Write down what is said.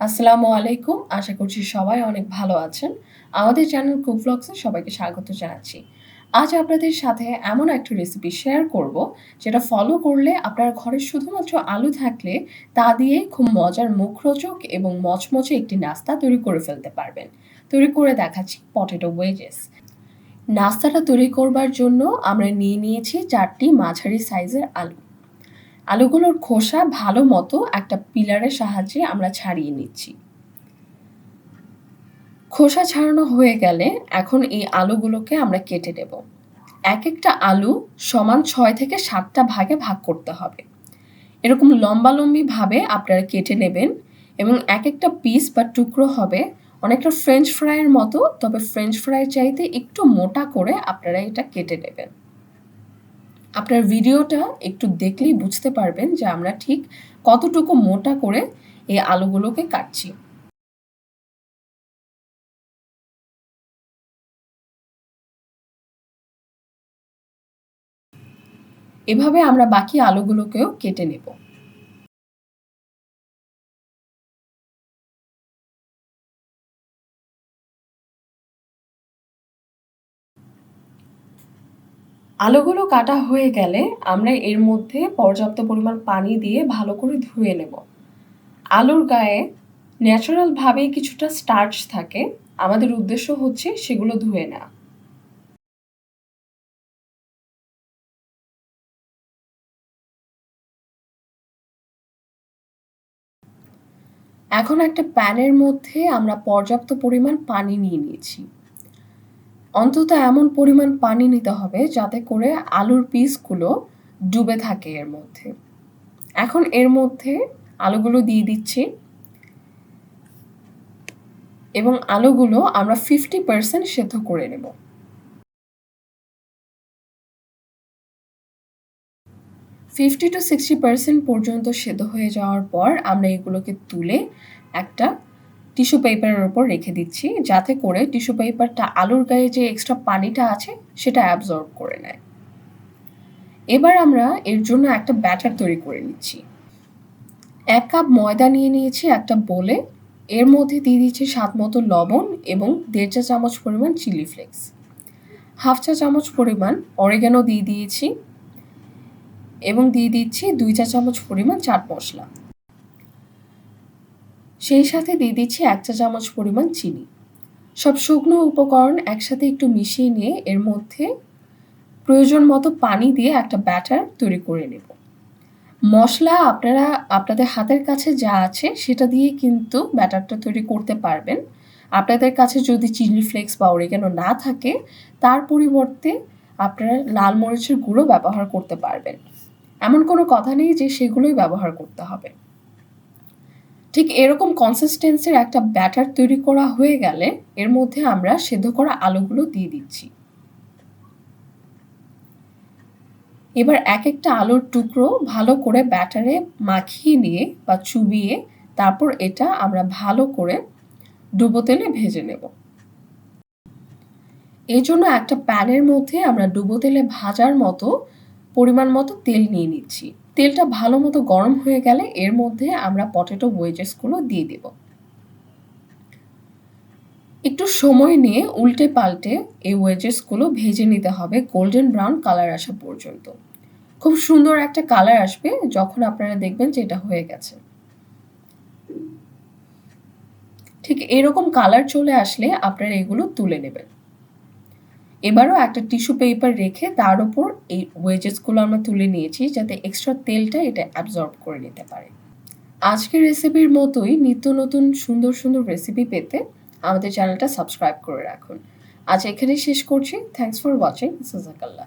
আসসালামু আলাইকুম। আশা করছি সবাই অনেক ভালো আছেন। আমাদের চ্যানেল কুক ভ্লগসে সবাইকে স্বাগত জানাচ্ছি। আজ আপনাদের সাথে এমন একটা রেসিপি শেয়ার করব, যেটা ফলো করলে আপনার ঘরে শুধুমাত্র আলু থাকলে তা দিয়ে খুব মজার মুখরোচক এবং মচমচে একটি নাস্তা তৈরি করে ফেলতে পারবেন। তৈরি করে দেখাচ্ছি পটেটো ওয়েজেস। নাস্তাটা তৈরি করবার জন্য আমরা নিয়ে নিয়েছি ৪টি মাঝারি সাইজের আলু। আলুগুলোর খোসা ভালো মতো একটা পিলারের সাহায্যে আমরা ছাড়িয়ে নিচ্ছি। খোসা ছাড়ানো হয়ে গেলে এখন এই আলুগুলোকে আমরা কেটে নেব। একটা আলু সমান ৬ থেকে ৭টা ভাগে ভাগ করতে হবে। এরকম লম্বালম্বিভাবে আপনারা কেটে নেবেন এবং একটা পিস বা টুকরো হবে অনেকটা ফ্রেঞ্চ ফ্রাইয়ের মতো, তবে ফ্রেঞ্চ ফ্রাই চাইতে একটু মোটা করে আপনারা এটা কেটে নেবেন। আপনার ভিডিওটা একটু দেখলেই বুঝতে পারবেন যে আমরা ঠিক কতটুকু মোটা করে এই আলুগুলোকে কাটছি। এভাবে আমরা বাকি আলুগুলোকেও কেটে নেব। আলুগুলো কাটা হয়ে গেলে আমরা এর মধ্যে পর্যাপ্ত পরিমাণ পানি দিয়ে ভালো করে ধুয়ে নেব। আলুর গায়ে ন্যাচারাল ভাবেই কিছুটা স্টার্চ থাকে, আমাদের উদ্দেশ্য হচ্ছে সেগুলো ধুয়ে নেওয়া। এখন একটা প্যানের মধ্যে আমরা পর্যাপ্ত পরিমাণ পানি নিয়ে নিয়েছি। অন্তত এমন পরিমাণ পানি নিতে হবে যাতে করে আলুর পিসগুলো ডুবে থাকে এর মধ্যে। এখন এর মধ্যে আলুগুলো দিয়ে দিচ্ছি এবং আলুগুলো আমরা 50% সেদ্ধ করে নেব। 50-60% পর্যন্ত সেদ্ধ হয়ে যাওয়ার পর আমরা এগুলোকে তুলে একটা টিস্যু পেপারের উপর রেখে দিচ্ছি, যাতে করে টিস্যু পেপারটা আলুর গায়ে যে এক্সট্রা পানিটা আছে সেটা অ্যাবজর্ব করে নেয়। এবার আমরা এর জন্য একটা ব্যাটার তৈরি করে নিচ্ছি। ১ কাপ ময়দা নিয়ে নিয়েছি একটা বোলে। এর মধ্যে দিয়ে দিচ্ছি স্বাদমতো লবণ এবং ১.৫ চা চামচ পরিমাণ চিলি ফ্লেক্স। ১/২ চা চামচ পরিমাণ অরিগানো দিয়ে দিয়েছি এবং দিয়ে দিচ্ছি ২ চা চামচ পরিমাণ চাট মসলা। সেই সাথে দিয়ে দিচ্ছি ১ চা চামচ পরিমাণ চিনি। সব শুকনো উপকরণ একসাথে একটু মিশিয়ে নিয়ে এর মধ্যে প্রয়োজন মতো পানি দিয়ে একটা ব্যাটার তৈরি করে নেব। মসলা আপনারা আপনাদের হাতের কাছে যা আছে সেটা দিয়ে কিন্তু ব্যাটারটা তৈরি করতে পারবেন। আপনাদের কাছে যদি চিলি ফ্লেক্স বা অরিগানো না থাকে, তার পরিবর্তে আপনারা লাল মরিচের গুঁড়ো ব্যবহার করতে পারবেন। এমন কোনো কথা নেই যে সেগুলোই ব্যবহার করতে হবে। ঠিক এরকম কনসিস্টেন্সির একটা ব্যাটার তৈরি করা হয়ে গেলে এর মধ্যে আমরা সেদ্ধ করা আলুগুলো দিয়ে দিচ্ছি। এবার একটা আলুর টুকরো ভালো করে ব্যাটারে মাখিয়ে নিয়ে বা চুবিয়ে তারপর এটা আমরা ভালো করে ডুবো তেলে ভেজে নেব। এর জন্য একটা প্যানের মধ্যে আমরা ডুবো তেলে ভাজার মতো পরিমাণ মতো তেল নিয়ে নিচ্ছি। তেলটা ভালো মতো গরম হয়ে গেলে এর মধ্যে আমরা পটেটো ওয়েজেসগুলো দিয়ে দেব। একটু সময় নিয়ে উল্টে পাল্টে এই ওয়েজেসগুলো ভেজে নিতে হবে গোল্ডেন ব্রাউন কালার আসা পর্যন্ত। খুব সুন্দর একটা কালার আসবে যখন আপনারা দেখবেন যে এটা হয়ে গেছে। ঠিক এরকম কালার চলে আসলে আপনারা এগুলো তুলে নেবেন। এবারও একটা টিস্যু পেপার রেখে তার উপর এই ওয়েজেসগুলো আমরা তুলে নিয়েছি, যাতে এক্সট্রা তেলটা এটা অ্যাবজর্ব করে নিতে পারে। আজকের রেসিপির মতোই নিত্য নতুন সুন্দর সুন্দর রেসিপি পেতে আমাদের চ্যানেলটা সাবস্ক্রাইব করে রাখুন। আজ এখানেই শেষ করছি। Thanks for watching. জাযাকাল্লাহ।